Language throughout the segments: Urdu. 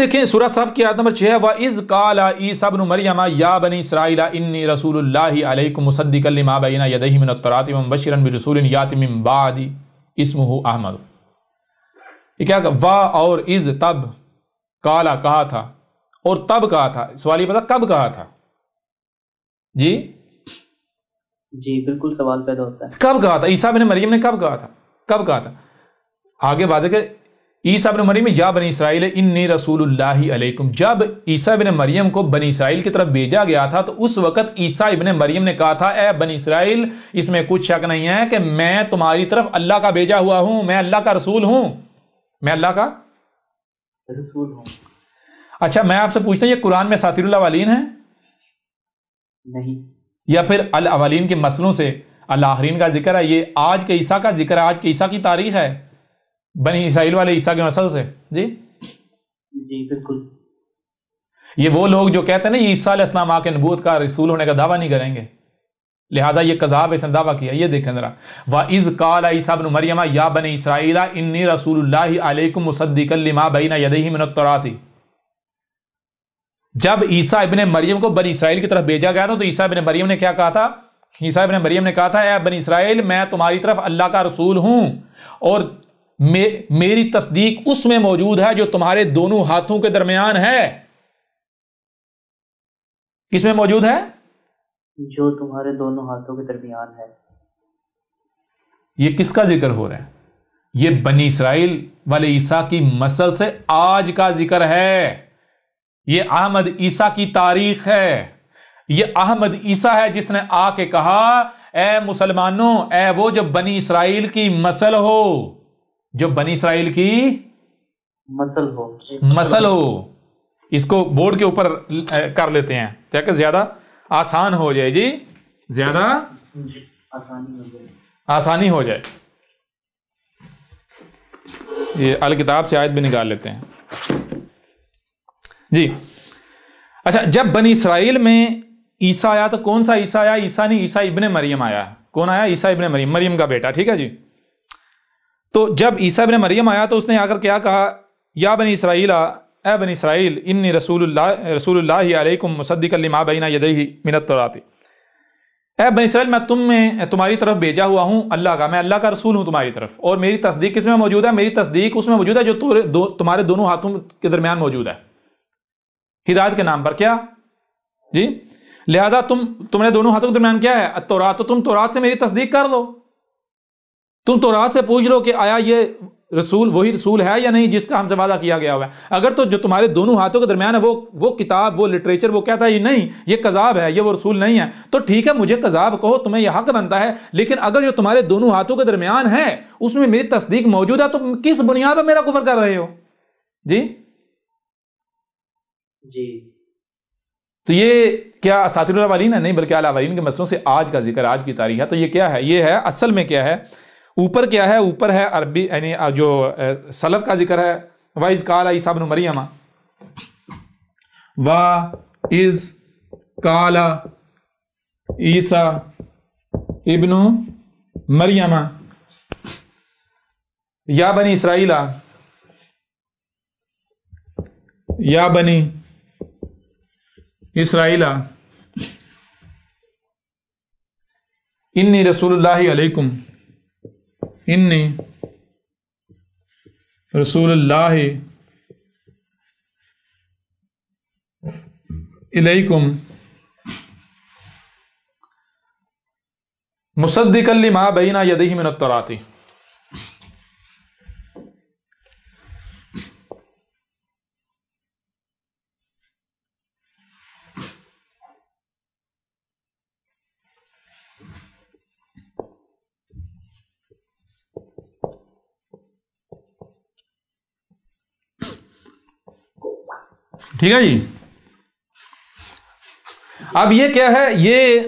دیکھیں سورہ صف کی آیت نمبر 6 ہے وَإِذْ قَالَ عِيسَى ابْنُ مَرْيَمَ يَا بَنِي إِسْرَائِيلَ إِنِّي رَسُولُ اللَّهِ عَلَيْكُمْ مُصَدِّقًا لِمَا بَيْنَ يَدَيْهِ مِنَ التَّوْرَاةِ وَمُبَشِّرًا بِرَسُولٍ يَأْتِي مِن بَعْدِي اسمه احمد. یہ کیا وا اور از تب کالا کہا تھا اور تب کہا تھا. سوال یہ پتا کب کہا تھا؟ جی بالکل سوال پیدا ہوتا ہے کب کہا تھا؟ عیسیٰ ابن مریم نے کب کہا تھا؟ کب کہا تھا؟ آگے واضح کہ عیسیٰ ابن مریم یا بنی اسرائیل انی رسول اللہ علیکم. جب عیسیٰ ابن مریم کو بنی اسرائیل کی طرف بھیجا گیا تھا تو اس وقت عیسیٰ ابن مریم نے کہا تھا اے بنی اسرائیل اس میں کچھ شک نہیں ہے کہ میں تمہاری طرف اللہ کا بھیجا ہوا ہوں، میں اللہ کا رسول ہوں، میں اللہ کا رسول ہوں. اچھا میں آپ سے پوچھتا ہوں یہ قرآن میں اساطیر الاولین ہیں نہیں، یا پھر الاولین کے مسئلوں سے الآخرین کا ذکر ہے؟ یہ آج کے عیسیٰ کا ذکر ہے، آج کے عیسیٰ کی تاریخ ہے بنی اسرائیل والے عیسیٰ کے مسئلے سے. جی بالکل. یہ وہ لوگ جو کہتے ہیں نا یہ عیسیٰ علیہ السلام آ کے نبوت کا رسول ہونے کا دعویٰ نہیں کریں گے، لہذا یہ کذاب اس نے دعویٰ کیا. یہ دیکھیں ذرا وَإِذْ قَالَ عِيسَى ابْنُ مَرْيَمَ يَا بَنِي إِسْرَائِيلَ إِنِّي رَسُولُ اللَّهِ عَلَيْكُمْ مُصَدِّقًا لِمَا بَيْنَ يَدَيْهِ مِنَ التَّوْرَاةِ. جب عیسیٰ ابن مریم کو بنی اسرائیل کی طرف بھیجا گیا تھا تو عیسیٰ ابن مریم نے کیا کہا تھا؟ عیسیٰ ابن مریم نے کہا تھا اے بنی اسرائیل میں تمہاری طرف اللہ کا رسول ہوں اور میری تصدیق اس میں موجود ہے جو تمہارے دونوں ہاتھوں کے درمیان ہے. کس میں موجود ہے؟ جو تمہارے دونوں ہاتھوں کے درمیان ہے. یہ کس کا ذکر ہو رہا ہے؟ یہ بنی اسرائیل والے عیسیٰ کی مسل سے آج کا ذکر ہے. یہ احمد عیسیٰ کی تاریخ ہے. یہ احمد عیسیٰ ہے جس نے آ کے کہا اے مسلمانوں اے وہ جو بنی اسرائیل کی مسل ہو، جو بنی اسرائیل کی مسل ہو. اس کو بورڈ کے اوپر کر لیتے ہیں تاکہ زیادہ آسان ہو جائے. جی زیادہ آسانی ہو جائے. یہ الکتاب سے آیت بھی نکال لیتے ہیں. جی اچھا جب بنی اسرائیل میں عیسیٰ آیا تو کون سا عیسیٰ آیا؟ عیسیٰ نہیں، عیسیٰ ابن مریم آیا. کون آیا؟ عیسیٰ ابن مریم، مریم کا بیٹا. ٹھیک ہے جی. تو جب عیسیٰ ابن مریم آیا تو اس نے آ کر کیا کہا؟ یا بنی اسرائیل اے بنی اسرائیل انی رسول اللہ علیکم مصدقا لما بین یدیہ من التوراۃ. اے بنی اسرائیل میں تمہاری طرف بھیجا ہوا ہوں اللہ کا، میں اللہ کا رسول ہوں تمہاری طرف، اور میری تصدیق کس میں موجود ہے؟ میری تصدیق اس میں موجود ہے جو تمہارے دونوں ہاتھوں کے درمیان موجود ہے، ہدایت کے نام پر. کیا جی؟ لہذا تم نے دونوں ہاتھوں کے درمیان کیا ہے؟ التوراۃ. تو تم تورات سے میری تصدیق کر دو. تم تورات سے پوچھ لو کہ آیا یہ رسول وہی رسول ہے یا نہیں جس کا ہم سے وعدہ کیا گیا ہوا ہے. اگر تو جو تمہارے دونوں ہاتھوں کے درمیان ہے وہ کتاب، وہ لٹریچر، وہ کہتا ہے یہ نہیں، یہ کذاب ہے، یہ وہ رسول نہیں ہے، تو ٹھیک ہے مجھے کذاب کہو، تمہیں یہ حق بنتا ہے. لیکن اگر جو تمہارے دونوں ہاتھوں کے درمیان ہے اس میں میری تصدیق موجود ہے تو کس بنیاد پر میرا کفر کر رہے ہو؟ جی تو یہ کیا اساطیر الاولین ہے؟ نہیں، بلکہ الاولین کے مسئلوں سے آج کا ذکر، آج کی تاریخ ہے. تو یہ کیا ہے؟ یہ ہے اصل میں کیا ہے؟ اوپر کیا ہے؟ اوپر ہے عربی یعنی جو سلف کا ذکر ہے وَإِذْ قَالَ عِيسَى ابْنُ مَرْيَمَ وَإِذْ قَالَ عِيسَى ابْنُ مَرْيَمَ یا بنی اسرائیل یا بنی اسرائیل انی رسول اللہ علیکم انی رسول اللہ علیکم مصدقا لما بین یدیہ من التوراۃ. ٹھیک ہے جی. اب یہ کیا ہے؟ یہ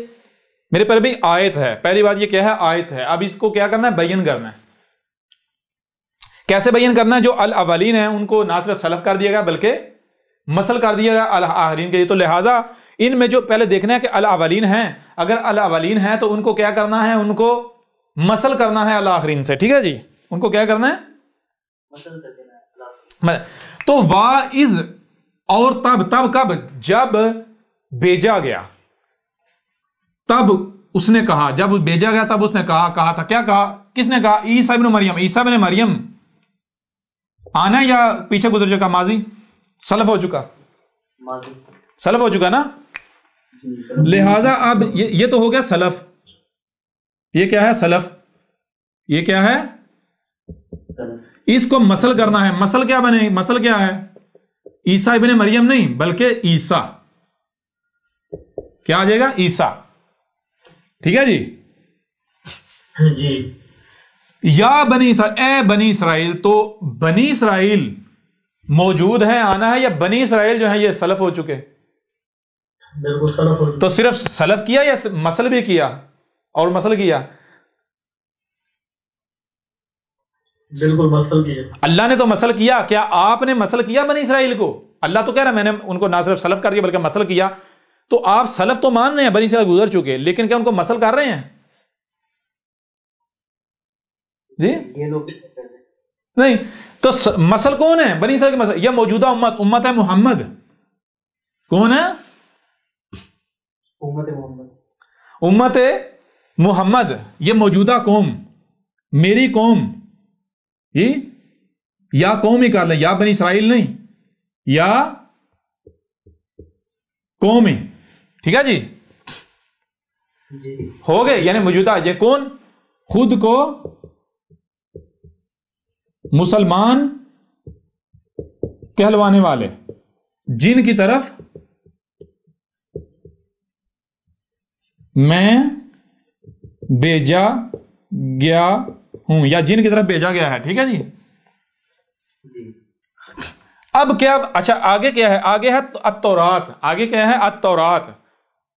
میرے پر بھی آیت ہے. پہلی بات یہ کیا ہے؟ آیت ہے. اب اس کو کیا کرنا ہے؟ بیان کرنا ہے. کیسے بیان کرنا ہے؟ جو الاولین ہیں ان کو نہ صرف سلف کر دیا گیا بلکہ مسل کر دیا گیا الاخرین کے. تو لہٰذا ان میں جو پہلے دیکھنا ہے کہ الاولین ہیں، اگر الاولین ہیں تو ان کو کیا کرنا ہے؟ ان کو مسل کرنا ہے الاخرین سے. ٹھیک ہے جی. ان کو کیا کرنا ہے؟ مسل کر دینا ہے. تو واعظ اور تب کب؟ جب بھیجا گیا، تب اس نے کہا، جب بھیجا گیا تب اس نے کہا تھا، کیا کہا؟ کس نے کہا؟ عیسیٰ ابن مریم. عیسیٰ ابن مریم آنا یا پیچھے گزر چکا؟ ماضی سلف ہو چکا، ماضی سلف ہو چکا نا. لہذا اب یہ تو ہو گیا سلف. یہ کیا ہے؟ سلف. یہ کیا ہے؟ اس کو مسل کرنا ہے. مسل کیا بنے؟ مسل کیا ہے؟ عیسیٰ ابن مریم نہیں بلکہ عیسیٰ. کیا آ جائے گا؟ عیسیٰ. ٹھیک ہے جی. جی. یا بنی اسرائیل، اے بنی اسرائیل. تو بنی اسرائیل موجود ہے، آنا ہے، یا بنی اسرائیل جو ہے یہ سلف ہو چکے؟ بالکل سلف ہو چکے. تو صرف سلف کیا یا مسل بھی کیا؟ اور مسل کیا؟ بالکل مسل کیا. اللہ نے تو مسل کیا. کیا آپ نے مسل کیا بنی اسرائیل کو؟ اللہ تو کہہ رہا ہے میں نے ان کو نہ صرف سلف کر دیا بلکہ مسل کیا. تو آپ سلف تو مان رہے ہیں، بنی اسرائیل گزر چکے، لیکن کیا ان کو مسل کر رہے ہیں؟ جی یہ لوگ نہیں. تو مسل کون ہے بنی اسرائیل کے؟ مسل یہ موجودہ امت ہے محمد. کون ہے؟ امت محمد. امت محمد. یہ موجودہ قوم، میری قوم. یہ یا قوم ہی کر لیں، یا بنی اسرائیل نہیں، یا قوم ہی. ٹھیک ہے جی. جی ہو گئے. یعنی موجودہ یہ کون؟ خود کو مسلمان کہلوانے والے، جن کی طرف میں بھیجا گیا ہوں، یا جن کی طرف بھیجا گیا ہے. ٹھیک ہے جی. جی. اب کیا؟ اچھا آگے کیا ہے؟ آگے ہے التورات. آگے کیا ہے؟ التورات.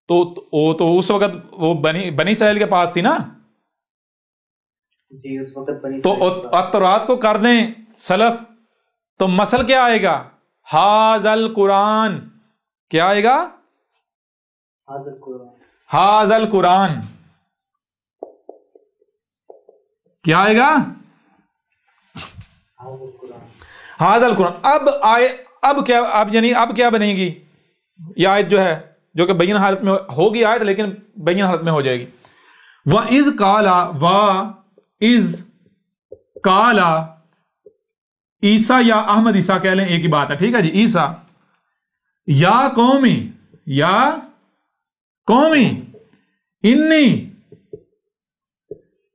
تو اس وقت وہ بنی اسرائیل کے پاس تھی نا. جی اس وقت بنی تو التورات کو کر دیں سلف، تو مسل کیا آئے گا؟ حاذل قرآن. کیا آئے گا؟ حاضر قرآن. حاذل قرآن. کیا آئے گا؟ حاضر قرآن. حاذل قرآن. اب کیا؟ اب کیا بنے گی یہ آیت جو ہے، جو کہ بین حالت میں ہوگی آیت، لیکن بین حالت میں ہو جائے گی. وَإِذْ قَالَ عیسیٰ، یا احمد عیسیٰ کہہ لیں، ایک ہی بات ہے. ٹھیک ہے جی. عیسیٰ یا قومی انی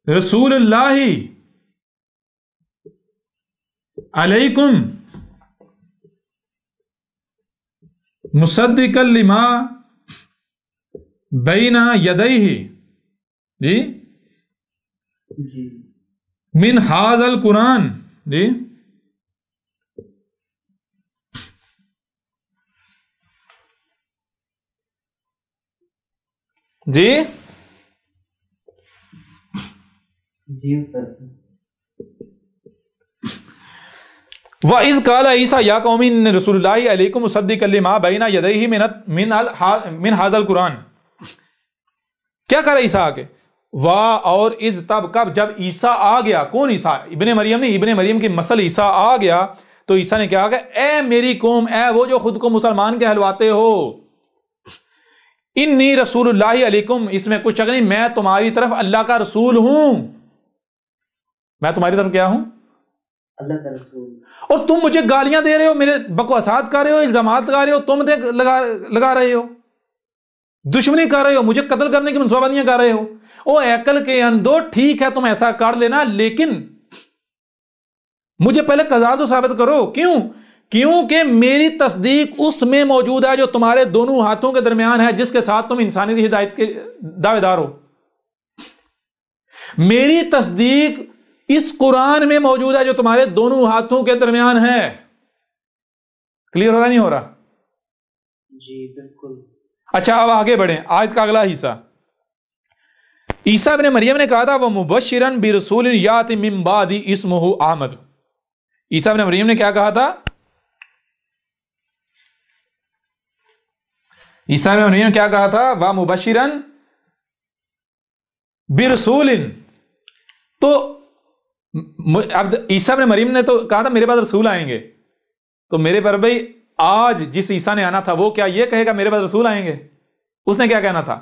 رسول اللہ علیکم مصدقا لما بین یدیہ جی جی. من ھذا القرآن. جی جی جی سر. وَإِذْ قَالَ عِيسَىٰ يَا قَوْمِ إِنِّي رَسُولُ اللَّهِ عَلَيْكُمْ مُصَدِّقًا لِمَا بَيْنَ يَدَيْهِ مِنْ هَذَا الْقُرْآنِ. کیا کہہ رہا عیسیٰ آگے؟ اور اذ تب کب جب عیسیٰ آ گیا. کون عیسیٰ؟ ابن مریم نہیں. ابن مریم کی مسل عیسیٰ آ گیا تو عیسیٰ نے کیا کہا؟ اے میری قوم، اے وہ جو خود کو مسلمان کہلواتے ہو، انی رسول اللہ علیکم، اس میں کچھ شک نہیں، میں تمہاری طرف اللہ کا رسول ہوں. میں تمہاری طرف کیا ہوں؟ اللہ کا رسول. اور تم مجھے گالیاں دے رہے ہو، میرے بکواسات کر رہے ہو، الزامات کر رہے ہو، تہمتیں لگا رہے ہو، دشمنی کر رہے ہو، مجھے قتل کرنے کی منصوبہ بندیاں کر رہے ہو. او عقل کے اندھو، ٹھیک ہے تم ایسا کر لینا، لیکن مجھے پہلے قضا تو ثابت کرو. کیونکہ میری تصدیق اس میں موجود ہے جو تمہارے دونوں ہاتھوں کے درمیان ہے، جس کے ساتھ تم انسانی کی ہدایت کے دعوے دار ہو. میری تصدیق اس قرآن میں موجود ہے جو تمہارے دونوں ہاتھوں کے درمیان ہے. کلیئر ہو رہا نہیں ہو رہا؟ جی بالکل. اچھا اب آگے بڑھیں. آیت کا اگلا حصہ. عیسیٰ ابن مریم نے کہا تھا وَمُبَشِّرًا بِرَسُولٍ یَأْتِی مِن بَعْدِی اسمہ احمد. عیسیٰ ابن مریم نے کیا کہا تھا؟ عیسیٰ ابن مریم نے کیا کہا تھا؟ وَمُبَشِّرًا بِرَسُولٍ. تو اب عیسیٰ ابن مریم نے تو کہا تھا میرے پاس رسول آئیں گے، تو میرے پر بھائی آج جس عیسیٰ نے آنا تھا وہ کیا یہ کہے گا میرے بعد رسول آئیں گے؟ اس نے کیا کہنا تھا؟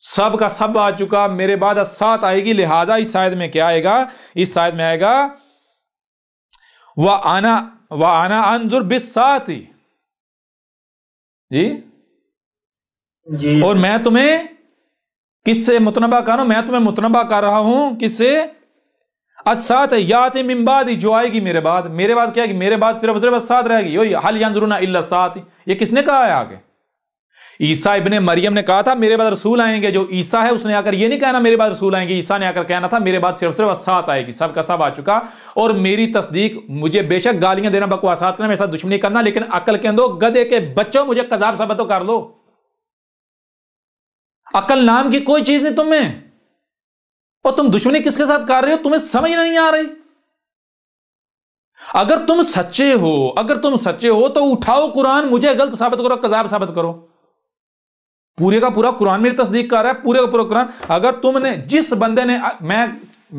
سب کا سب آ چکا، میرے بعد ساتھ آئے گی، لہذا اس آیت میں کیا آئے گا؟ اس آیت میں آئے گا وَأَنَا أَنظُرْ بِالسَّاعَةِ، جی، اور میں تمہیں کس سے متنبع کر رہا ہوں؟ میں تمہیں متنبع کر رہا ہوں کس سے؟ الساعة یأتی من بعد، جو آئے گی میرے بعد۔ میرے بعد کیا ہے کہ میرے بعد صرف بس ساتھ رہے گی۔ هل ينظرون الا الساعة، یہ کس نے کہا ہے آگے؟ عیسیٰ ابن مریم نے کہا تھا میرے بعد رسول آئیں گے۔ جو عیسیٰ ہے اس نے آ کر یہ نہیں کہنا میرے بعد رسول آئیں گے، عیسیٰ نے آ کر کہنا تھا میرے بعد صرف ساتھ آئے گی، سب کا سب آ چکا، اور میری تصدیق، مجھے بے شک گالیاں دینا، بکواسات کرنا، میرے ساتھ دشمنی کرنا، لیکن عقل کے اندو گدھے کے بچوں مجھے کذاب ثابت تو کر لو۔ عقل نام کی کوئی چیز نہیں تم میں، اور تم دشمنی کس کے ساتھ کر رہے ہو؟ تمہیں سمجھ نہیں آ رہی۔ اگر تم سچے ہو تو اٹھاؤ قرآن، مجھے غلط ثابت کرو، کذاب ثابت کرو۔ پورے کا پورا قرآن میری تصدیق کر رہا ہے، پورے کا پورا قرآن۔ اگر تم نے، جس بندے نے، میں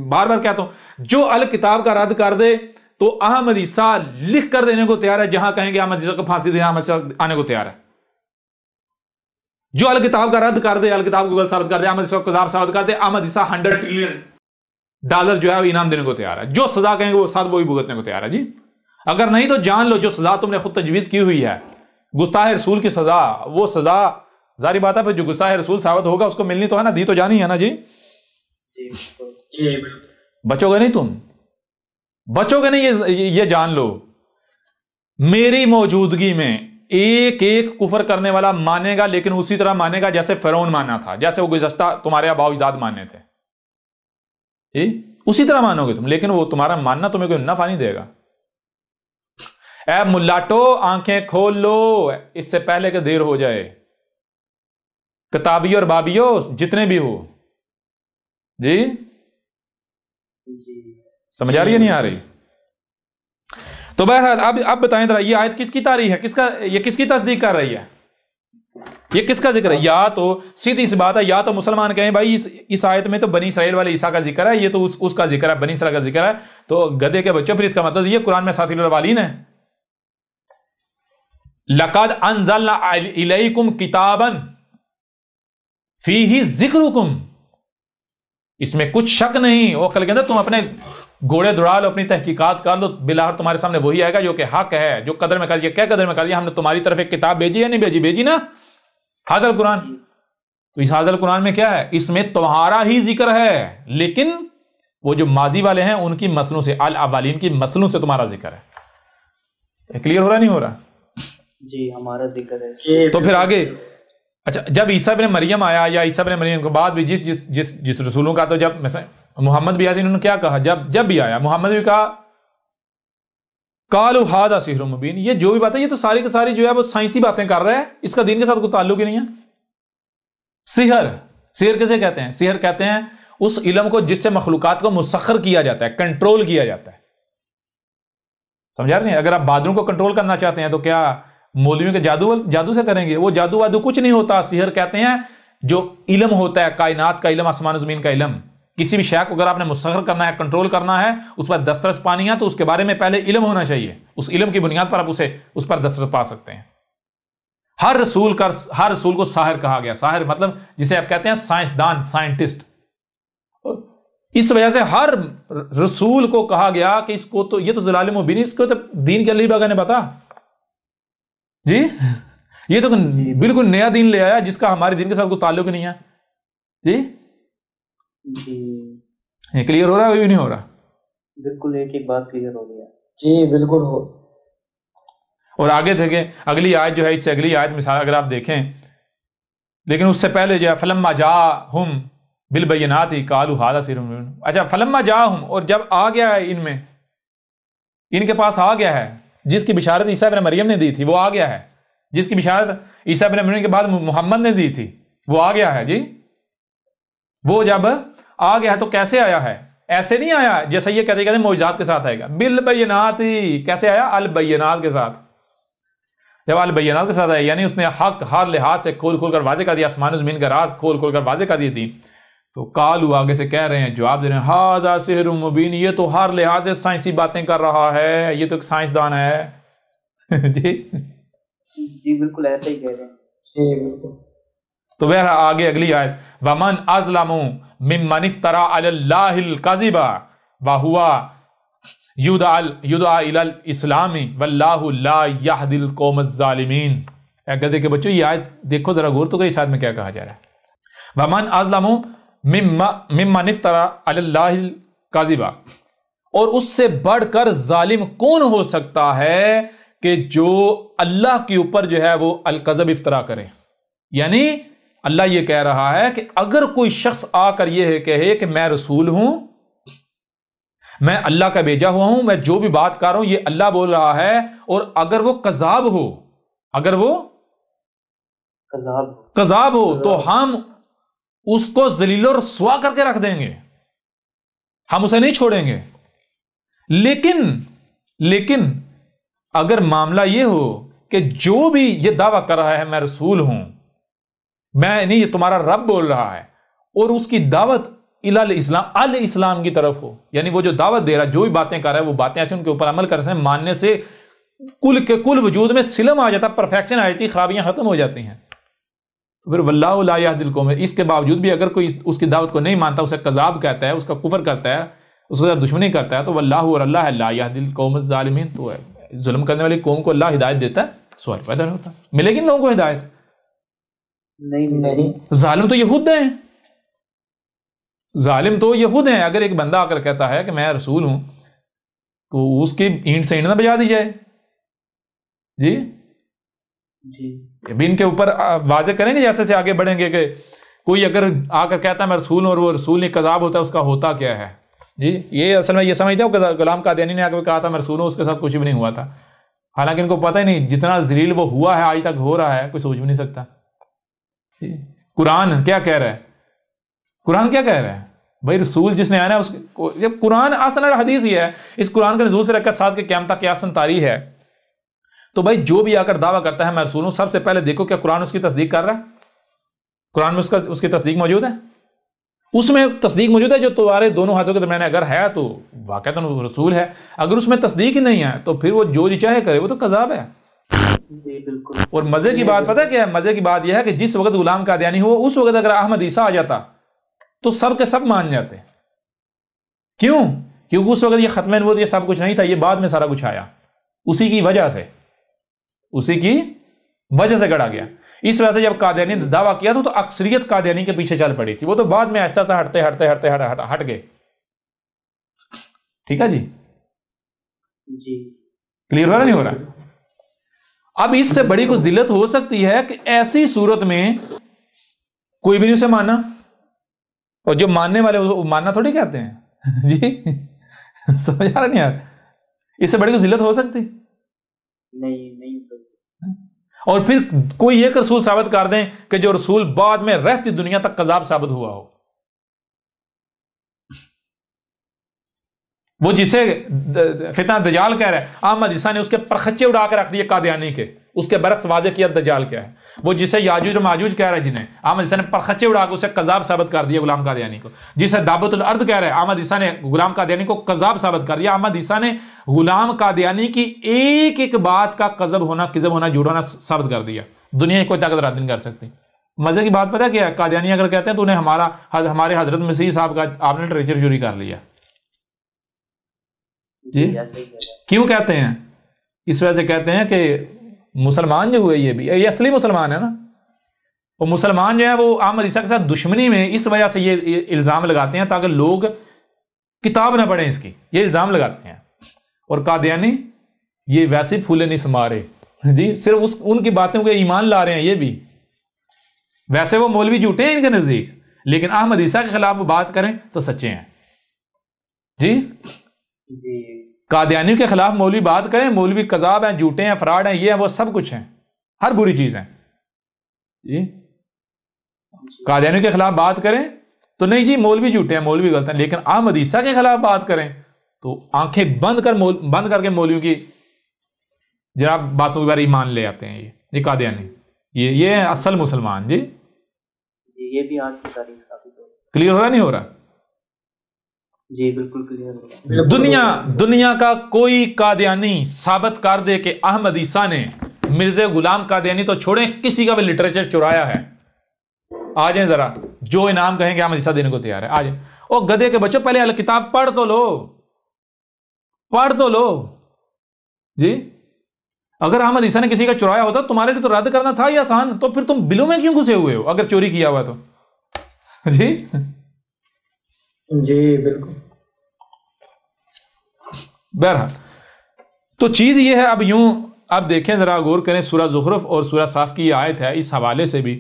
بار بار کہتا ہوں، جو الکتاب کا رد کر دے تو احمد عیسیٰ لکھ کر دینے کو تیار ہے، جہاں کہیں گے احمد عیسیٰ کو پھانسی دے، احمد عیسیٰ آنے کو تیار ہے۔ جو الکتاب کا رد کر دے، الکتاب کو غلط ثابت کر دے، احمد عیسیٰ کو کذاب ثابت کر دے، احمد عیسیٰ $100 ٹریلین جو ہے وہ انعام دینے کو تیار ہے۔ جو سزا کہیں گے وہ ساتھ وہی بھگتنے کو تیار ہے۔ جی اگر نہیں تو جان لو جو سزا تم نے خود تجویز کی ہوئی ہے، گستاخ رسول کی سزا، وہ سزا ظاہری بات ہے پھر جو گستاخ رسول ثابت ہوگا اس کو ملنی تو ہے نا، دی تو جانی ہے نا۔ جی بچو گے نہیں، تم بچو گے نہیں، یہ جان لو۔ میری موجودگی میں ایک ایک کفر کرنے والا مانے گا، لیکن اسی طرح مانے گا جیسے فرعون مانا تھا، جیسے وہ گزشتہ تمہارے آباء و اجداد ماننے تھے، اسی طرح مانو گے تم، لیکن وہ تمہارا ماننا تمہیں کوئی نفع نہیں دے گا۔ اے ملاٹو آنکھیں کھول لو اس سے پہلے کہ دیر ہو جائے، کتابی اور بابیو جتنے بھی ہو۔ جی سمجھ آ رہی ہے نہیں آ رہی؟ تو بہرحال اب بتائیں ذرا، یہ آیت کس کی تاریخ ہے؟ یہ کس کی تصدیق کر رہی ہے؟ یہ کس کا ذکر ہے؟ یا تو سیدھی سی بات ہے، یا تو مسلمان کہیں بھائی اس آیت میں تو بنی اسرائیل والے عیسیٰ کا ذکر ہے، یہ تو اس کا ذکر ہے، بنی اسرائیل کا ذکر ہے، تو گدھے کے بچوں، پھر اس کا مطلب یہ قرآن میں ساتھی الاولین ہے۔ لَقَدْ أَنزَلْنَا إِلَيْكُمْ كِتَابًا فِيهِ ذِكْرُكُمْ، اس میں کچھ شک نہیں۔ وہ کل کہتے تم اپنے گھوڑے دوڑا لو، اپنی تحقیقات کر لو، بلاخر تمہارے سامنے وہی آئے گا جو کہ حق ہے، جو قدر میں کر دیا۔ کیا قدر میں کر دیا؟ ہم نے تمہاری طرف ایک کتاب بھیجی یا نہیں بھیجی نا، حاضر قرآن۔ تو اس حاضر قرآن میں کیا ہے؟ اس میں تمہارا ہی ذکر ہے، لیکن وہ جو ماضی والے ہیں ان کی مسلوں سے، الاولین کی مسلوں سے تمہارا ذکر ہے۔ کلیئر ہو رہا نہیں ہو رہا؟ جی ہمارا ذکر ہے۔ تو پھر آگے، اچھا جب عیسیٰ ابن مریم آیا، یا عیسیٰ ابن مریم کے بعد بھی جس رسولوں کا، تو جب مثلا محمد بھی آیا، انہوں نے کیا کہا؟ جب بھی آیا محمد بھی کہا قالوا ھذا سحر مبین۔ یہ جو بھی باتیں، یہ تو ساری کی ساری جو ہے وہ سائنسی باتیں کر رہے ہیں، اس کا دین کے ساتھ کوئی تعلق ہی نہیں ہے۔ سحر کسے کہتے ہیں؟ سحر کہتے ہیں اس علم کو جس سے مخلوقات کو مسخر کیا جاتا ہے، کنٹرول کیا جاتا ہے۔ سمجھا رہے ہیں؟ اگر آپ بادلوں کو کنٹرول کرنا چاہتے ہیں تو کیا مولویوں کے جادو سے کریں گے؟ وہ جادو وادو کچھ نہیں ہوتا۔ سحر کہتے ہیں جو علم ہوتا ہے، کائنات کا علم، آسمان و زمین کا علم، کسی بھی شے کو اگر آپ نے مسخر کرنا ہے، کنٹرول کرنا ہے، اس پر دسترس پانی ہے، تو اس کے بارے میں پہلے علم ہونا چاہیے، اس علم کی بنیاد پر آپ اس پر دسترس پا سکتے ہیں۔ ہر رسول کو ساحر کہا گیا۔ ساحر مطلب جسے آپ کہتے ہیں سائنسدان، سائنٹسٹ۔ اس وجہ سے ہر رسول کو کہا گیا کہ اس کو تو، یہ تو ضلال مبین، اس کو تو دین کے علی بغا نے بتا۔ جی یہ تو بالکل نیا دین لے آیا جس کا ہمارے دین کے ساتھ کوئی تعلق نہیں ہے۔ جی کلیئر ہو رہا ہے؟ نہیں ہو رہا؟ بالکل ایک بات کلیئر ہو گیا۔ جی بالکل ہو۔ اور آگے تھے کہ اگلی آیت جو ہے، اس سے اگلی آیت مثال اگر آپ دیکھیں، لیکن اس سے پہلے جو ہے فلما جاءہم بالبینات قالوا ھذا سحر مبین۔ اچھا فلما جاءہم، اور جب آ گیا ہے ان کے پاس آ گیا ہے، جس کی بشارت عیسیٰ ابن مریم نے دی تھی وہ آ گیا ہے، جس کی بشارت عیسیٰ ابن مریم کے بعد محمد نے دی تھی وہ آ گیا ہے۔ جی وہ جب آ گیا ہے تو کیسے آیا ہے؟ ایسے نہیں آیا جیسا یہ کہتے معجزات کے ساتھ آئے گا، بالبینات۔ کیسے آیا؟ البینات کے ساتھ۔ جب البینات کے ساتھ آیا یعنی اس نے حق ہر لحاظ سے کھول کھول کر واضح کر دیا، آسمان و زمین کا راز کھول کھول کر واضح کر دی تھی۔ تو قالوا آگے سے کہہ رہے ہیں، جواب دے رہے ہیں، ھذا سحر مبین، یہ تو ہر لحاظ سے سائنسی باتیں کر رہا ہے، یہ تو ایک سائنسدان ہے۔ جی جی بالکل ایسا ہی کہہ رہے ہیں. جی بالکل. تو بہر آگے اگلی آیت ومن اظلم ممن افترى على الله الكذب وهو يدعى الى الاسلام والله لا يهدي القوم الظالمين. کہتے کہ بچوں یہ آیت دیکھو ذرا غور تو کہ اس آیت میں کیا کہا جا رہا ہے. ومن اظلم ممن افترى على الله الكذب، اور اس سے بڑھ کر ظالم کون ہو سکتا ہے کہ جو اللہ کے اوپر جو ہے وہ الکذب افترا کرے. یعنی اللہ یہ کہہ رہا ہے کہ اگر کوئی شخص آ کر یہ کہے کہ میں رسول ہوں، میں اللہ کا بھیجا ہوا ہوں، میں جو بھی بات کر رہا ہوں یہ اللہ بول رہا ہے، اور اگر وہ کذاب ہو، اگر وہ کذاب ہو تو ہم اس کو ذلیل و رسوا کر کے رکھ دیں گے، ہم اسے نہیں چھوڑیں گے. لیکن اگر معاملہ یہ ہو کہ جو بھی یہ دعویٰ کر رہا ہے میں رسول ہوں، میں نہیں، یہ تمہارا رب بول رہا ہے، اور اس کی دعوت الاسلام کی طرف ہو، یعنی وہ جو دعوت دے رہا ہے، جو بھی باتیں کر رہا ہے وہ باتیں ایسے ان کے اوپر عمل کرنے سے، ماننے سے کل کے کل وجود میں سلم آ جاتا، پرفیکشن آ جاتی، خرابیاں ختم ہو جاتی ہیں. تو پھر واللہ لا یہدی القوم، اس کے باوجود بھی اگر کوئی اس کی دعوت کو نہیں مانتا، اسے کذاب کہتا ہے، اس کا کفر کرتا ہے، اس کے ساتھ دشمنی کرتا ہے، تو واللہ اور اللہ لا یہدی القوم الظالمین، تو ظلم کرنے والی قوم کو اللہ ہدایت دیتا ہے. سوال پیدا ہوتا ہے ملے گی ان لوگوں کو ہدایت؟ نہیں. ظالم تو یہود ہیں، ظالم تو یہود ہیں. اگر ایک بندہ آ کر کہتا ہے کہ میں رسول ہوں تو اس کی اینٹ سے اینٹ نہ بجا دی جائے. جی ابھی ان کے اوپر واضح کریں گے جیسے سے آگے بڑھیں گے کہ کوئی اگر آ کر کہتا ہے میں رسول ہوں اور وہ رسول نہیں کذاب ہوتا ہے، اس کا ہوتا کیا ہے. جی یہ اصل میں یہ سمجھتے ہو غلام قادیانی نے آ کر کہا تھا میں رسول ہوں، اس کے ساتھ کچھ بھی نہیں ہوا تھا، حالانکہ ان کو پتہ ہی نہیں جتنا ذلیل وہ ہوا ہے آج تک ہو رہا ہے، کوئی سوچ بھی نہیں سکتا. قرآن کیا کہہ رہا ہے؟ قرآن کیا کہہ رہا ہے بھائی؟ رسول جس نے آنا ہے اس کو، جب قرآن اصل حدیث ہی ہے، اس قرآن کے نزول سے رکھ کر ساتھ کے قیامت کی آسن تاریخ ہے. تو بھائی جو بھی آ کر دعویٰ کرتا ہے میں رسول ہوں، سب سے پہلے دیکھو کیا قرآن اس کی تصدیق کر رہا ہے؟ قرآن میں اس کی تصدیق موجود ہے؟ اس میں تصدیق موجود ہے جو تمہارے دونوں ہاتھوں کے درمیان اگر ہے تو واقعتاً رسول ہے. اگر اس میں تصدیق ہی نہیں ہے تو پھر وہ جو چاہے کرے وہ تو کذاب ہے. اور مزے کی بات پتہ کیا ہے؟ مزے کی بات یہ ہے کہ جس وقت غلام قادیانی ہو، اس وقت اگر احمد عیسیٰ آ جاتا تو سب کے سب مان جاتے. کیوں؟ کیونکہ اس وقت یہ ختم نبوت یہ سب کچھ نہیں تھا، یہ بعد میں سارا کچھ آیا، اسی کی وجہ سے گڑا گیا. اس وجہ سے جب قادیانی نے دعویٰ کیا تو اکثریت قادیانی کے پیچھے چل پڑی تھی، وہ تو بعد میں آہستہ سے ہٹ گئے. ٹھیک ہے جی کلیئر ہو رہا نہیں ہو رہا؟ اب اس سے بڑی کوئی ذلت ہو سکتی ہے کہ ایسی صورت میں کوئی بھی نہیں اسے مانا، اور جو ماننے والے وہ ماننا تھوڑی کہتے ہیں. جی سمجھ آ رہا نہیں یار؟ اس سے بڑی کوئی ذلت ہو سکتی نہیں. اور پھر کوئی ایک رسول ثابت کر دیں کہ جو رسول بعد میں رہتی دنیا تک کذاب ثابت ہوا ہو، وہ جسے فتنہ دجال کہہ رہا ہے، احمد عیسیٰ نے اس کے پرخچے اڑا کے رکھ دیے قادیانی کے، اس کے برعکس واضح کیا دجال کیا ہے. وہ جسے یاجوج و ماجوج کہہ رہا ہے، جنہیں احمد عیسیٰ نے پرخچے اڑا کے اسے کذاب ثابت کر دیا غلام قادیانی کو. جسے دعوت الارض کہہ رہا ہے، احمد عیسیٰ نے غلام قادیانی کو کذاب ثابت کر دیا. احمد عیسیٰ نے غلام قادیانی کی ایک ایک بات کا کذب ہونا، کذب ہونا، جھوٹ ہونا ثابت کر دیا. دنیا کی کوئی طاقت رد نہیں کر سکتی. مزے کی بات پتہ کیا ہے؟ قادیانی اگر کہتے ہیں تو انہیں ہمارے حضرت مسیح صاحب کا آپ نے لٹریچر چوری کر لیا. جی کیوں کہتے ہیں؟ اس وجہ سے کہتے ہیں کہ مسلمان جو ہوئے یہ اصلی مسلمان ہے نا، وہ مسلمان جو ہے وہ احمد عیسیٰ کے ساتھ دشمنی میں اس وجہ سے یہ الزام لگاتے ہیں تاکہ لوگ کتاب نہ پڑھیں اس کی، یہ الزام لگاتے ہیں. اور قادیانی یہ ویسے پھولے نہیں سما رہے جی، صرف ان کی باتوں کے ایمان لا رہے ہیں. یہ بھی ویسے وہ مولوی جھوٹے ہیں ان کے نزدیک، لیکن احمد عیسیٰ کے خلاف وہ بات کریں تو سچے ہیں. جی قادیانی کے خلاف مولوی بات کریں، مولوی کذاب ہیں، جھوٹے ہیں، فراڈ ہیں، یہ ہیں وہ سب کچھ ہیں، ہر بری چیز ہے. جی قادیانی کے خلاف بات کریں تو نہیں جی مولوی جھوٹے ہیں، مولوی غلط ہیں، لیکن احمد عیسیٰ کے خلاف بات کریں تو آنکھیں بند کر کے مولویوں کی جناب باتوں کے بارے ایمان لے آتے ہیں. یہ قادیانی یہ اصل مسلمان. جی یہ بھی آج کی تاریخ کلیئر ہو رہا نہیں ہو رہا؟ جی بالکل کلیئر ہو رہا. دنیا کا کوئی قادیانی ثابت کر دے کہ احمد عیسیٰ نے مرزا غلام قادیانی تو چھوڑیں، کسی کا بھی لٹریچر چرایا ہے، آ جائیں ذرا، جو انعام کہیں گے ہم حصہ دینے کو تیار ہے، آ جائیں۔ او گدھے کے بچوں، پہلے الکتاب پڑھ تو لو، پڑھ تو لو جی۔ اگر احمد عیسیٰ نے کسی کا چرایا ہوتا تمہارے لیے تو رد کرنا تھا ہی آسان، تو پھر تم بلوں میں کیوں گھسے ہوئے ہو اگر چوری کیا ہوا تو؟ جی جی بالکل۔ بہرحال تو چیز یہ ہے، اب یوں اب دیکھیں ذرا، غور کریں، سورہ زخرف اور سورہ صاف کی یہ آیت ہے، اس حوالے سے بھی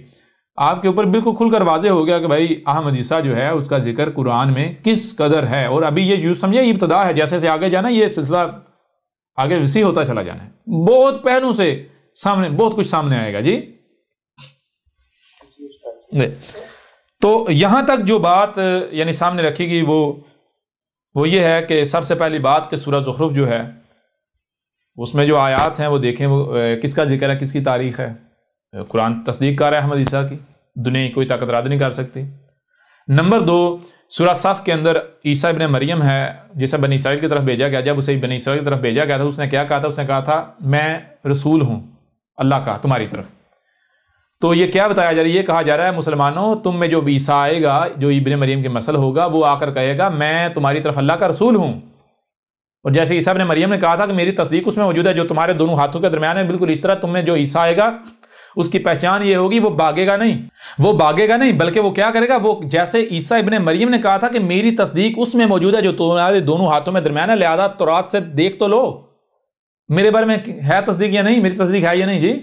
آپ کے اوپر بالکل کھل کر واضح ہو گیا کہ بھائی احمد عیسیٰ جو ہے اس کا ذکر قرآن میں کس قدر ہے، اور ابھی یہ یوں سمجھے یہ ابتدا ہے، جیسے سے آگے جانا یہ سلسلہ آگے وسیع ہوتا چلا جانا ہے، بہت پہلوں سے سامنے بہت کچھ سامنے آئے گا جی۔ تو یہاں تک جو بات یعنی سامنے رکھی گئی وہ یہ ہے کہ سب سے پہلی بات کہ سورہ زخرف جو ہے اس میں جو آیات ہیں وہ دیکھیں، وہ کس کا ذکر ہے، کس کی تاریخ ہے۔ قرآن تصدیق کر رہا ہے احمد عیسیٰ کی، دنیا کی کوئی طاقت رد نہیں کر سکتی۔ نمبر 2، سورہ صف کے اندر عیسیٰ ابن مریم ہے جسے بنی اسرائیل کی طرف بھیجا گیا، جب اسے بنی اسرائیل کی طرف بھیجا گیا تھا اس نے کیا کہا تھا؟ اس نے کہا تھا میں رسول ہوں اللہ کا تمہاری طرف۔ تو یہ کیا بتایا جا رہا ہے؟ یہ کہا جا رہا ہے مسلمانوں تم میں جو عیسیٰ آئے گا، جو ابن مریم کی نسل ہوگا، وہ آ کر کہے گا میں تمہاری طرف اللہ کا رسول ہوں، اور جیسے عیسیٰ ابن مریم نے کہا تھا کہ میری تصدیق اس میں موجود ہے جو تمہارے دونوں ہاتھوں کے درمیان ہے، بالکل اس طرح تم میں جو عیسیٰ آئے گا اس کی پہچان یہ ہوگی، وہ بھاگے گا نہیں بلکہ وہ کیا کرے گا، وہ جیسے عیسیٰ ابن مریم نے کہا تھا کہ میری تصدیق اس میں موجود ہے جو تمہارے دونوں ہاتھوں میں درمیان ہے، لہذا تورات سے دیکھ تو لو میرے بارے میں ہے تصدیق یا نہیں، میری تصدیق ہے یا نہیں جی۔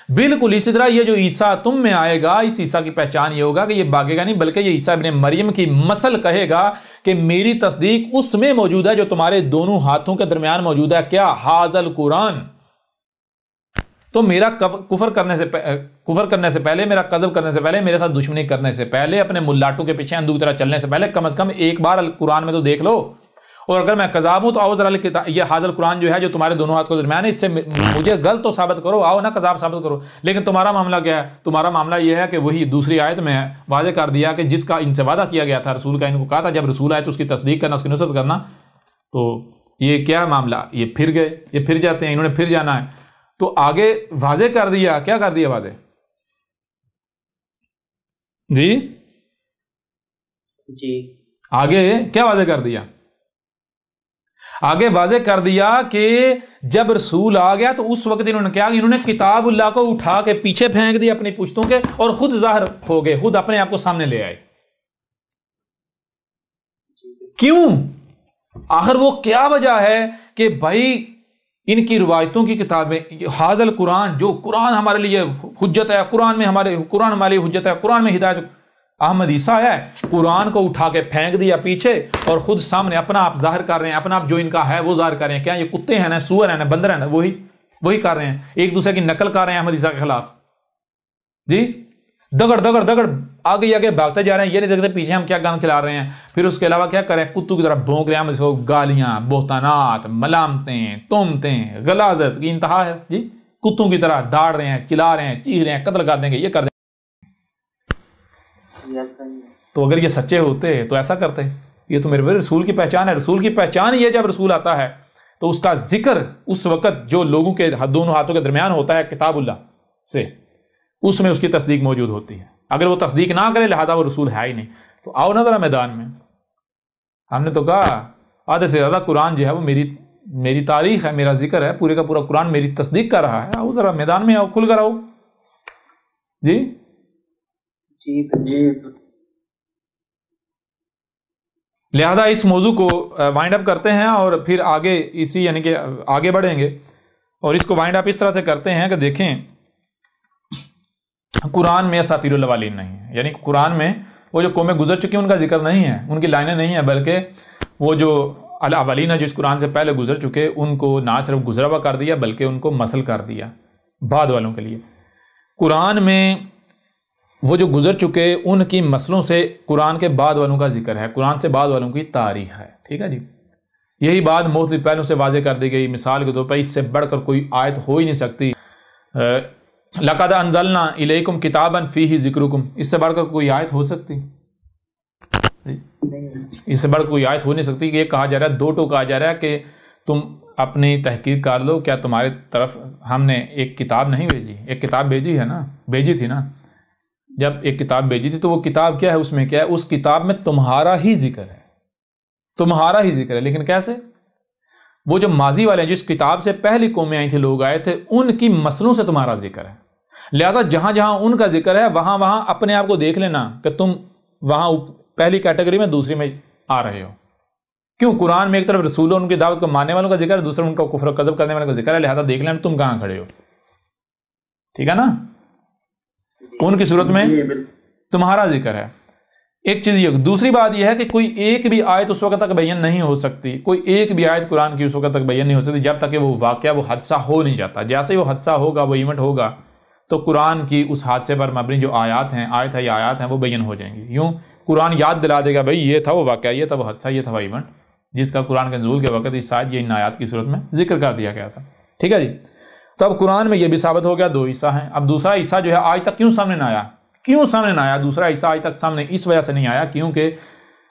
بالکل اسی طرح یہ جو عیسیٰ تم میں آئے گا، اس عیسیٰ کی پہچان یہ ہوگا کہ یہ بھاگے گا نہیں، بلکہ یہ عیسیٰ ابن مریم کی نسل کہے گا کہ میری تصدیق اس میں موجود ہے جو تمہارے دونوں ہاتھوں کے درمیان موجود ہے، کیا؟ حاذل قرآن۔ تو میرا کفر کرنے سے پہلے، میرا کذب کرنے سے پہلے، میرے ساتھ دشمنی کرنے سے پہلے، اپنے ملاٹوں کے پیچھے اندھو کی طرح چلنے سے پہلے کم از کم ایک بار قرآن میں تو دیکھ لو، اور اگر میں کذاب ہوں تو آؤ ذرا یہ حاضر قرآن جو ہے جو تمہارے دونوں ہاتھ کے درمیان ہے، اس سے مجھے غلط تو ثابت کرو، آؤ نا کذاب ثابت کرو۔ لیکن تمہارا معاملہ کیا ہے؟ تمہارا معاملہ یہ ہے کہ وہی دوسری آیت میں واضح کر دیا کہ جس کا ان سے وعدہ کیا گیا تھا رسول کا، ان کو کہا تھا جب رسول آئے تو اس کی تصدیق کرنا، اس کی نصرت کرنا، تو یہ کیا معاملہ؟ یہ پھر گئے، یہ پھر جاتے ہیں، انہوں نے پھر جانا ہے۔ تو آگے واضح کر دیا، کیا کر دیا واضح جی؟ آگے کیا واضح کر دیا؟ آگے واضح کر دیا کہ جب رسول آ گیا تو اس وقت انہوں نے کیا؟ انہوں نے کتاب اللہ کو اٹھا کے پیچھے پھینک دیا اپنی پشتوں کے، اور خود ظاہر ہو گئے، خود اپنے آپ کو سامنے لے آئے۔ کیوں؟ آخر وہ کیا وجہ ہے کہ بھائی ان کی روایتوں کی کتابیں، حاضل قرآن، جو قرآن ہمارے لیے حجت ہے، قرآن ہمارے لیے حجت ہے، قرآن میں ہدایت، احمد عیسیٰ ہے، قرآن کو اٹھا کے پھینک دیا پیچھے، اور خود سامنے اپنا آپ ظاہر کر رہے ہیں، اپنا آپ جو ان کا ہے وہ ظاہر کر رہے ہیں۔ کیا یہ کتے ہیں نا، سور ہیں نا، بندر ہیں نا، وہی کر رہے ہیں، ایک دوسرے کی نقل کر رہے ہیں احمد عیسیٰ کے خلاف جی۔ دگڑ آگے بھاگتے جا رہے ہیں، یہ نہیں دیکھتے پیچھے ہم کیا گان کھلا رہے ہیں۔ پھر اس کے علاوہ کیا کریں؟ کتوں کی طرح بھونک رہے ہیں، ہم گالیاں، بہتانات، ملامتیں، تہمتیں، غلاظت کی انتہا ہے جی۔ کتوں کی طرح داڑ رہے ہیں، چلا رہے ہیں، چیخ رہے ہیں، قتل کر دیں گے، یہ کر دیں گے۔ تو اگر یہ سچے ہوتے تو ایسا کرتے؟ یہ تو میرے رسول کی پہچان ہے۔ رسول کی پہچان یہ جب رسول آتا ہے تو اس کا ذکر اس وقت جو لوگوں کے دونوں ہاتھوں کے درمیان ہوتا ہے کتاب اللہ سے، اس میں اس کی تصدیق موجود ہوتی ہے۔ اگر وہ تصدیق نہ کرے لہذا وہ رسول ہے ہی نہیں۔ تو آؤ نا ذرا میدان میں، ہم نے تو کہا آدھے سے زیادہ قرآن جو ہے وہ میری تاریخ ہے، میرا ذکر ہے، پورے کا پورا قرآن میری تصدیق کر رہا ہے۔ آؤ ذرا میدان میں، آؤ، کھل کر آؤ جی۔ لہذا اس موضوع کو وائنڈ اپ کرتے ہیں اور پھر آگے یعنی کہ آگے بڑھیں گے، اور اس کو وائنڈ اپ اس طرح سے کرتے ہیں کہ دیکھیں قرآن میں اساطیر الاولین نہیں ہے، یعنی قرآن میں وہ جو قومیں گزر چکی ہیں ان کا ذکر نہیں ہے، ان کی لائنیں نہیں ہیں، بلکہ وہ جو الاولین ہے جو اس قرآن سے پہلے گزر چکے ان کو نہ صرف گزرا ہوا کر دیا بلکہ ان کو مثل کر دیا بعد والوں کے لیے۔ قرآن میں وہ جو گزر چکے ان کی مسلوں سے قرآن کے بعد والوں کا ذکر ہے، قرآن سے بعد والوں کی تاریخ ہے، ٹھیک ہے جی۔ یہی بات مختلف پہلوں سے واضح کر دی گئی، مثال کے طور پر اس سے بڑھ کر کوئی آیت ہو ہی نہیں سکتی۔ لَقَدْ أَنزَلْنَا إِلَيْكُمْ كِتَابًا فِيهِ ذِكْرُكُمْ، اس سے بڑھ کر کوئی آیت ہو سکتی؟ اس سے بڑھ کر کوئی آیت ہو نہیں سکتی کہ یہ کہا جا رہا ہے، دو ٹو کہا جا رہا ہے کہ تم اپنی تحقیق کر لو، کیا تمہاری طرف ہم نے ایک کتاب نہیں بھیجی؟ ایک کتاب بھیجی ہے نا، بھیجی تھی نا، جب ایک کتاب بھیجی تھی تو وہ کتاب کیا ہے، اس میں کیا ہے، اس کتاب میں تمہارا ہی ذکر ہے، تمہارا ہی ذکر ہے، لیکن کیسے؟ وہ جو ماضی والے ہیں، جس کتاب سے پہلی قومیں آئی تھیں، لوگ آئے تھے، ان کی مسلوں سے تمہارا ذکر ہے، لہذا جہاں جہاں ان کا ذکر ہے وہاں وہاں اپنے آپ کو دیکھ لینا کہ تم وہاں پہلی کیٹیگری میں دوسری میں آ رہے ہو۔ کیوں؟ قرآن میں ایک طرف رسولوں ان کی دعوت کو ماننے والوں کا ذکر ہے، دوسرا ان کا کفر و کذب کرنے والوں کا ذکر ہے، لہذا دیکھ لینا تم کہاں کھڑے ہو، ٹھیک ہے نا؟ ان کی صورت میں تمہارا ذکر ہے، ایک چیز یہ۔ دوسری بات یہ ہے کہ کوئی ایک بھی آیت اس وقت تک بیان نہیں ہو سکتی، کوئی ایک بھی آیت قرآن کی اس وقت تک بیان نہیں ہو سکتی جب تک کہ وہ واقعہ، وہ حادثہ ہو نہیں جاتا۔ جیسے ہی وہ حادثہ ہوگا، وہ ایونٹ ہوگا، تو قرآن کی اس حادثے پر مبنی جو آیات ہیں، آیت ہے یا آیات ہیں، وہ بیان ہو جائیں گی۔ یوں قرآن یاد دلا دے گا، بھائی یہ تھا وہ واقعہ، یہ تھا وہ حادثہ، یہ تھا وہ ایونٹ، جس کا قرآن کے نزول کے وقت اس شاید یہ ان آیات کی صورت میں ذکر کر دیا گیا تھا، ٹھیک ہے جی۔ تو اب قرآن میں یہ بھی ثابت ہو گیا 2 عیسیٰ ہیں۔ اب دوسرا عیسیٰ جو ہے آج تک کیوں سامنے نہ آیا؟ کیوں سامنے نہ آیا دوسرا عیسیٰ آج تک سامنے؟ اس وجہ سے نہیں آیا کیونکہ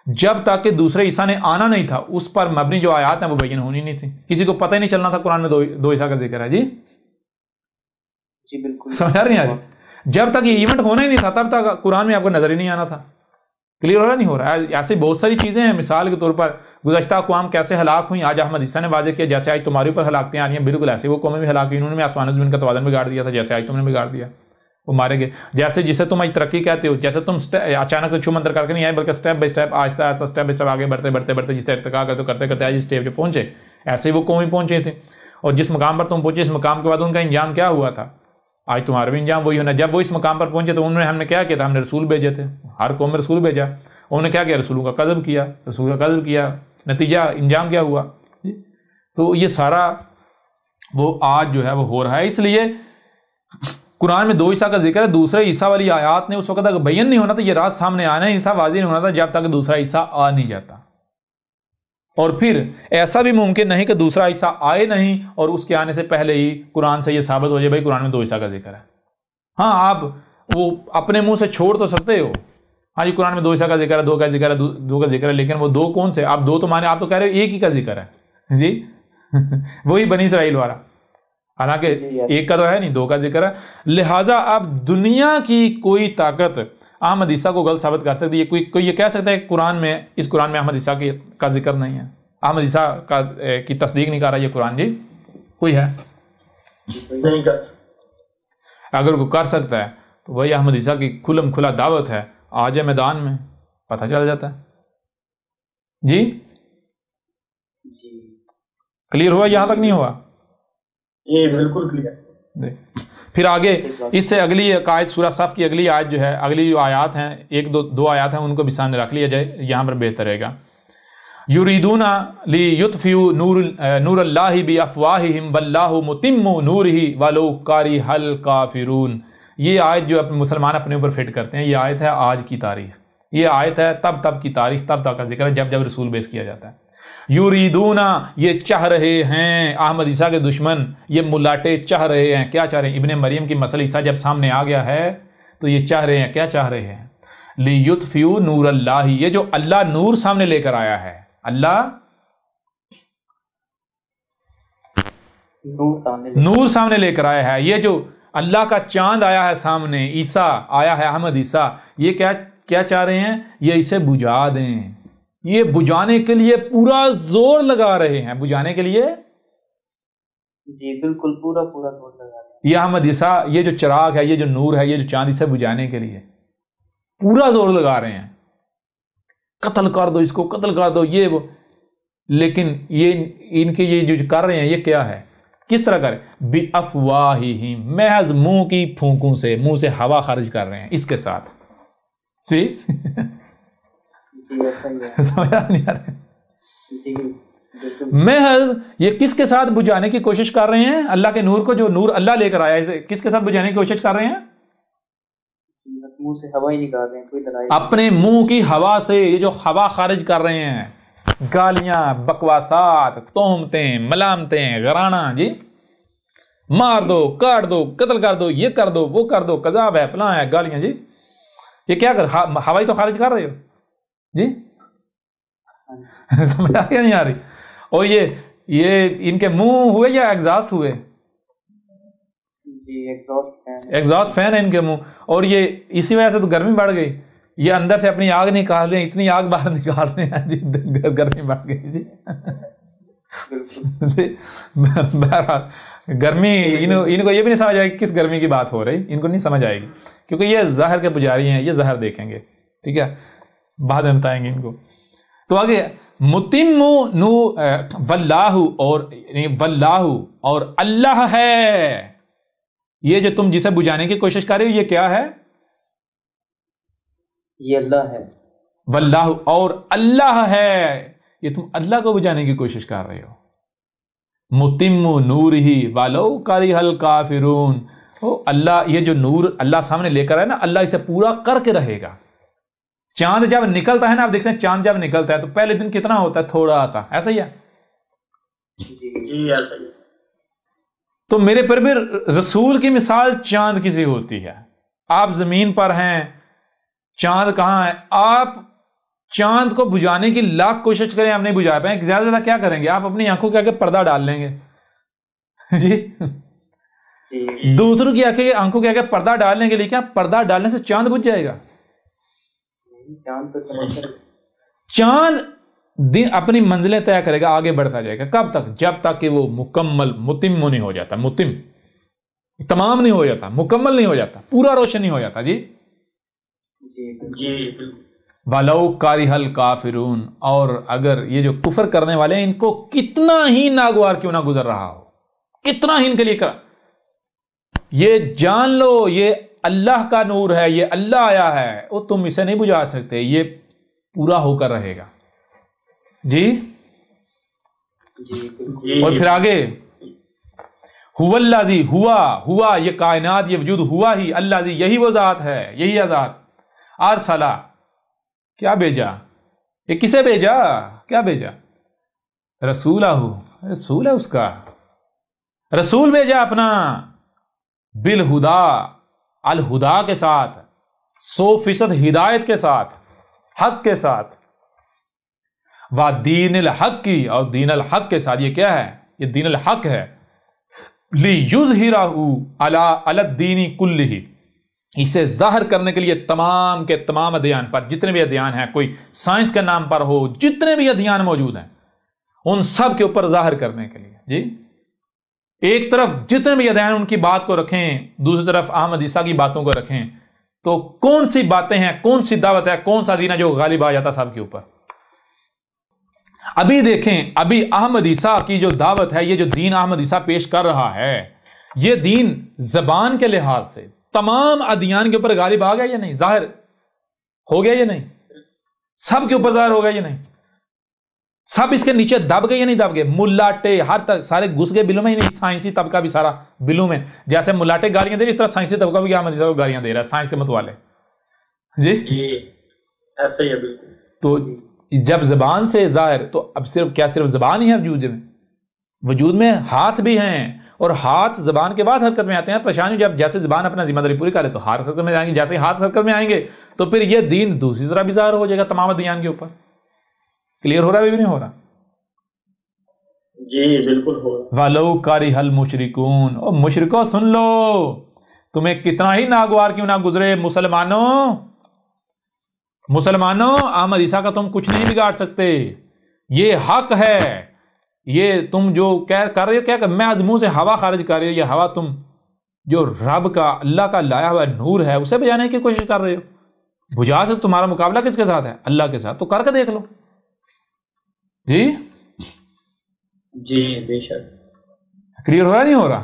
جب تک کہ دوسرے عیسیٰ نے آنا نہیں تھا، اس پر مبنی جو آیات ہیں وہ بیان ہونی نہیں تھی، کسی کو پتہ ہی نہیں چلنا تھا قرآن میں 2 عیسیٰ کا ذکر ہے۔ جی جی بالکل سمجھ نہیں آ رہی؟ جب تک یہ ایونٹ ہونا ہی نہیں تھا تب تک قرآن میں آپ کو نظر ہی نہیں آنا تھا۔ کلیئر ہو رہا نہیں ہو رہا ہے؟ ایسی بہت ساری چیزیں ہیں، مثال کے طور پر گزشتہ اقوام کیسے ہلاک ہوئیں، آج احمد عیسیٰ نے واضح کیا، جیسے آج تمہارے اوپر ہلاکتیں آ رہی ہیں، بالکل ایسے وہ قومیں بھی ہلاک ہوئی، انہوں نے آسمان و زمین کا توازن بگاڑ دیا تھا، جیسے آج تم نے بگاڑ دیا، وہ مارے گئے۔ جیسے جسے تم آج ترقی کہتے ہو، جیسے تم اچانک سے چھومنتر کر کے نہیں آئے، بلکہ اسٹیپ بائی اسٹیپ، آہستہ آہستہ اسٹیپ بائی اسٹیپ آگے بڑھتے جس سے ارتقا کرتے کرتے آج اس اسٹیپ پہ پہنچے، ایسے ہی وہ قومیں پہنچے تھے، اور جس مقام پر تم پہنچے، اس مقام کے بعد ان کا انجام کیا ہوا تھا؟ آج تمہارا بھی انجام وہی ہونا۔ جب وہ اس مقام پر پہنچے تو انہوں نے، ہم نے کیا کیا تھا؟ ہم نے رسول بھیجے تھے، ہر قوم میں رسول بھیجا، انہوں نے کیا کیا؟ رسولوں کا کذب کیا، نتیجہ انجام کیا ہوا؟ تو یہ سارا وہ آج جو ہے وہ ہو رہا ہے۔ اس لیے قرآن میں 2 عیسیٰ کا ذکر ہے، دوسرے عیسیٰ والی آیات نے اس وقت تک بیان نہیں ہونا تھا، یہ راز سامنے آنا ہی نہیں تھا، واضح نہیں ہونا تھا جب تک دوسرا عیسیٰ آ نہیں جاتا۔ اور پھر ایسا بھی ممکن نہیں کہ دوسرا عیسیٰ آئے نہیں اور اس کے آنے سے پہلے ہی قرآن سے یہ ثابت ہو جائے بھائی قرآن میں 2 عیسیٰ کا ذکر ہے۔ ہاں آپ وہ اپنے منہ سے چھوڑ تو سکتے ہو، ہاں جی قرآن میں 2 عیسیٰ کا ذکر ہے، 2 کا ذکر ہے، 2 کا ذکر ہے، لیکن وہ 2 کون سے؟ آپ 2 تو مانے، آپ تو کہہ رہے ہو ایک ہی کا ذکر ہے جی وہی بنی اسرائیل والا، حالانکہ ایک کا تو ہے نہیں، 2 کا ذکر ہے۔ لہٰذا اب دنیا کی کوئی طاقت احمد عیسیٰ کو غلط ثابت کر سکتی ہے؟ کوئی یہ کہہ سکتا ہے کہ قرآن میں احمد عیسیٰ کا ذکر نہیں ہے، احمد عیسیٰ کی تصدیق نہیں کر رہا یہ قرآن؟ جی کوئی ہے؟ نہیں کر سکتا۔ اگر کوئی کر سکتا ہے تو وہی احمد عیسیٰ کی کھلم کھلا دعوت ہے، آ جائے میدان میں، پتہ چل جاتا ہے۔ جی کلیئر ہوا؟ یہاں تک نہیں ہوا؟ یہ بالکل کلیئر۔ پھر آگے اس سے اگلی آیت سورہ صف کی اگلی آیت جو ہے، اگلی جو آیات ہیں، 1-2 آیات ہیں، ان کو بھی سامنے رکھ لیا جائے، یہاں پر بہتر رہے گا۔ یریدون لیطفئوا نور اللہ بافواہہم واللہ متم نورہ ولو کریہ الکافرون۔ یہ آیت جو مسلمان اپنے اوپر فٹ کرتے ہیں، یہ آیت ہے آج کی تاریخ، یہ آیت ہے تب کی تاریخ، تب کا ذکر ہے جب رسول بیس کیا جاتا ہے۔ یریدون، یہ چاہ رہے ہیں، احمد عیسیٰ کے دشمن، یہ ملاٹے چاہ رہے ہیں، کیا چاہ رہے ہیں؟ ابن مریم کی مسئلہ عیسیٰ جب سامنے آ گیا ہے تو یہ چاہ رہے ہیں، کیا چاہ رہے ہیں؟ لیطفئوا نور اللہ، یہ جو اللہ نور سامنے لے کر آیا ہے، اللہ نور سامنے لے کر آیا ہے، یہ جو اللہ کا چاند آیا ہے سامنے، عیسیٰ آیا ہے، احمد عیسیٰ، یہ کیا چاہ رہے ہیں؟ یہ اسے بجھا دیں، یہ بجھانے کے لیے پورا زور لگا رہے ہیں، بجھانے کے لیے جی بالکل پورا زور لگا رہے ہیں۔ یہ احمد عیسیٰ، یہ جو چراغ ہے، یہ جو نور ہے، یہ جو چاند، اسے بجھانے کے لیے پورا زور لگا رہے ہیں، قتل کر دو اس کو، قتل کر دو، یہ وہ۔ لیکن یہ ان کے یہ جو کر رہے ہیں یہ کیا ہے؟ کس طرح کریں؟ بِأَفْوَاهِهِمْ، محض منہ کی پھونکوں سے، منہ سے ہوا خارج کر رہے ہیں اس کے ساتھ، جی سمجھا نہیں آ رہا؟ محض یہ کس کے ساتھ بجھانے کی کوشش کر رہے ہیں؟ اللہ کے نور کو، جو نور اللہ لے کر آیا ہے، کس کے ساتھ بجھانے کی کوشش کر رہے ہیں؟ منہ سے ہوا ہی نکال رہے ہیں، کوئی دلائل اپنے منہ کی ہوا سے، یہ جو ہوا خارج کر رہے ہیں، گالیاں، بکواسات، تہمتیں، ملامتیں، غرانہ، جی مار دو، کاٹ دو، قتل کر دو، یہ کر دو، وہ کر دو، کذاب ہے، فلاں ہے، گالیاں، جی یہ کیا کر ہوا ہی تو خارج کر رہے ہو، جی سمجھ آ نہیں آ رہی؟ اور یہ یہ ان کے منہ ہوئے یا ایگزاسٹ ہوئے؟ جی ایگزاسٹ فین ہے ان کے منہ، اور یہ اسی وجہ سے تو گرمی بڑھ گئی، یہ اندر سے اپنی آگ نکال رہے ہیں، اتنی آگ باہر نکال رہے ہیں جی، گرمی بڑھ گئی جی۔ بہرحال گرمی ان کو یہ بھی نہیں سمجھ آئے گی کس گرمی کی بات ہو رہی، ان کو نہیں سمجھ آئے گی، کیونکہ یہ زہر کے پجاری ہیں، یہ زہر دیکھیں گے، ٹھیک ہے، بعد میں بتائیں گے ان کو۔ تو آگے متم نو واللہ، اور اللہ ہے، یہ جو تم جسے بجھانے کی کوشش کر رہے ہو یہ کیا ہے؟ یہ اللہ ہے۔ واللہ، اور اللہ ہے، یہ تم اللہ کو بجھانے کی کوشش کر رہے ہو۔ متم نورہ ولو کرہ الکافرون، اللہ یہ جو نور اللہ سامنے لے کر ہے نا، اللہ اسے پورا کر کے رہے گا۔ چاند جب نکلتا ہے نا، آپ دیکھتے ہیں چاند جب نکلتا ہے تو پہلے دن کتنا ہوتا ہے؟ تھوڑا سا، ایسا ہی ہے جی ایسا ہی۔ تو میرے پر بھی رسول کی مثال چاند کی سی ہوتی ہے۔ آپ زمین پر ہیں، چاند کہاں ہے؟ آپ چاند کو بجھانے کی لاکھ کوشش کریں، آپ نہیں بجھا پائیں، زیادہ سے زیادہ کیا کریں گے؟ آپ اپنی آنکھوں کے آگے پردہ ڈال لیں گے جی، دوسروں کی آنکھوں کے آگے پردہ ڈالنے کے لیے کیا پردہ ڈالنے سے چاند بجھ جائے گا؟ چاند اپنی منزلیں طے کرے گا، آگے بڑھتا جائے گا، کب تک؟ جب تک کہ وہ مکمل متم نہیں ہو جاتا، متم تمام نہیں ہو جاتا، مکمل نہیں ہو جاتا، پورا روشن نہیں ہو جاتا جی۔ وَلَوْ كَرِهَ الْكَافِرُونَ، اور اگر یہ جو کفر کرنے والے ہیں ان کو کتنا ہی ناگوار کیوں نہ گزر رہا ہو، کتنا ہی ان کے لیے یہ جان لو یہ اللہ کا نور ہے، یہ اللہ آیا ہے، وہ تم اسے نہیں بجھا سکتے، یہ پورا ہو کر رہے گا جی۔ اور پھر آگے هُوَ الَّذِي، ہوا یہ کائنات، یہ وجود ہوا ہی، الَّذِي یہی وہ ذات ہے، یہی ذات، ارسلہ کیا بھیجا، یہ کسے بھیجا، کیا بھیجا؟ رسولہ، رسول ہے اس کا، رسول بھیجا اپنا، بالہدا، الہدا کے ساتھ، 100% ہدایت کے ساتھ، حق کے ساتھ، دین الحق کی، اور دین الحق کے ساتھ، یہ کیا ہے؟ یہ دین الحق ہے، لِيُظْهِرَهُ عَلَى الدِّينِ كُلِّهِ، اسے ظاہر کرنے کے لیے تمام کے تمام ادیان پر، جتنے بھی ادیان ہیں، کوئی سائنس کے نام پر ہو، جتنے بھی ادیان موجود ہیں ان سب کے اوپر ظاہر کرنے کے لیے جی۔ ایک طرف جتنے بھی ادیان ان کی بات کو رکھیں، دوسری طرف احمد عیسیٰ کی باتوں کو رکھیں، تو کون سی باتیں ہیں، کون سی دعوت ہے، کون سا دین ہے جو غالب آ جاتا سب کے اوپر؟ ابھی دیکھیں، ابھی احمد عیسیٰ کی جو دعوت ہے، یہ جو دین احمد عیسیٰ پیش کر رہا ہے، یہ دین زبان کے لحاظ سے تمام ادیان کے اوپر غالب آ گیا یا نہیں؟ ظاہر ہو گیا یا نہیں؟ سب کے اوپر ظاہر ہو گیا یا نہیں؟ سب اس کے نیچے دب گئے یا نہیں دب گئے؟ ملاٹے ہر تک سارے گھس گئے بلوں میں، ہی نہیں، سائنسی طبقہ بھی سارا بلوں میں، جیسے ملاٹے گالیاں دے رہے اس طرح سائنسی طبقہ بھی احمد عیسیٰ کو گالیاں دے رہا ہے، سائنس کے متوالے جی ایسا ہی ہے بالکل۔ تو جب زبان سے ظاہر، تو اب صرف زبان ہی ہے وجود میں ہاتھ بھی ہیں، اور ہاتھ زبان کے بعد حرکت میں آتے ہیں۔ پریشانی جب جیسے زبان اپنا ذمہ داری پوری کرے تو ہاتھ حرکت میں آئیں گے، جیسے ہاتھ حرکت میں آئیں گے تو پھر یہ دین دوسری طرح بھی ظاہر ہو جائے گا تمام ادیان کے اوپر۔ کلیئر ہو رہا ہے بھی نہیں ہو رہا؟ جی بالکل ہو رہا۔ وَلَوْ كَرِهَ الْمُشْرِكُونَ، او مشرکو سن لو، تمہیں کتنا ہی ناگوار کیوں نہ گزرے، مسلمانوں احمد عیسیٰ کا تم کچھ نہیں بگاڑ سکتے، یہ حق ہے، یہ تم جو کر رہے ہو، کیا کہ میں منہ سے ہوا خارج کر رہی ہو، یہ ہوا تم جو رب کا، اللہ کا لایا ہوا نور ہے اسے بجھانے کی کوشش کر رہے ہو، بجھا سے تمہارا مقابلہ کس کے ساتھ ہے؟ اللہ کے ساتھ، تو کر کے دیکھ لو جی۔ جی بے شک۔ کلیئر ہو رہا نہیں ہو رہا؟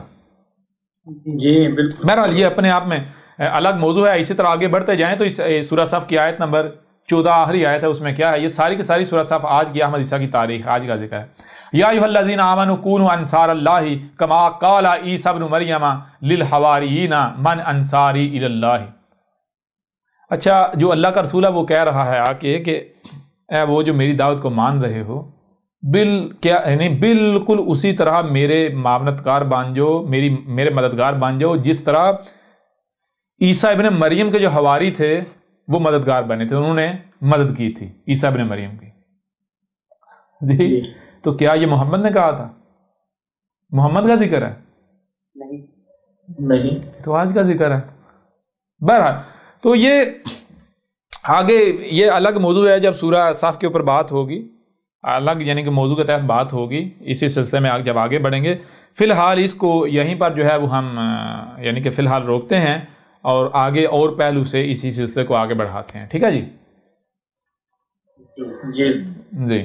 جی بالکل۔ بہرحال یہ اپنے آپ میں الگ موضوع ہے، اسی طرح آگے بڑھتے جائیں تو سورہ صف کی آیت نمبر 14 آخری آیت ہے، اس میں کیا ہے؟ یہ ساری کی ساری سورہ صف آج کی احمد عیسیٰ کی تاریخ، آج کا ذکر ہے۔ یا ایھا الذین آمنوا کونوا انصار اللہ کما قال عیسی ابن مریم للحواریین من انصاری الی اللہ۔ اچھا، جو اللہ کا رسول ہے وہ کہہ رہا ہے آ کے کہ اے وہ جو میری دعوت کو مان رہے ہو، یعنی بالکل اسی طرح میرے معاونتکار بن جاؤ، میرے مددگار بن جاؤ، جس طرح عیسیٰ ابن مریم کے جو حواری تھے وہ مددگار بنے تھے، انہوں نے مدد کی تھی عیسیٰ ابن مریم کی جی۔ تو کیا یہ محمد نے کہا تھا؟ محمد کا ذکر ہے؟ نہیں، تو آج کا ذکر ہے. بہرحال تو یہ آگے یہ الگ موضوع ہے، جب سورہ صف کے اوپر بات ہوگی الگ، یعنی کہ موضوع کے تحت بات ہوگی اسی سلسلے میں جب آگے بڑھیں گے. فی الحال اس کو یہیں پر جو ہے وہ ہم یعنی کہ فی الحال روکتے ہیں اور آگے اور پہلو سے اسی سلسلے کو آگے بڑھاتے ہیں. ٹھیک ہے جی؟ جی جی.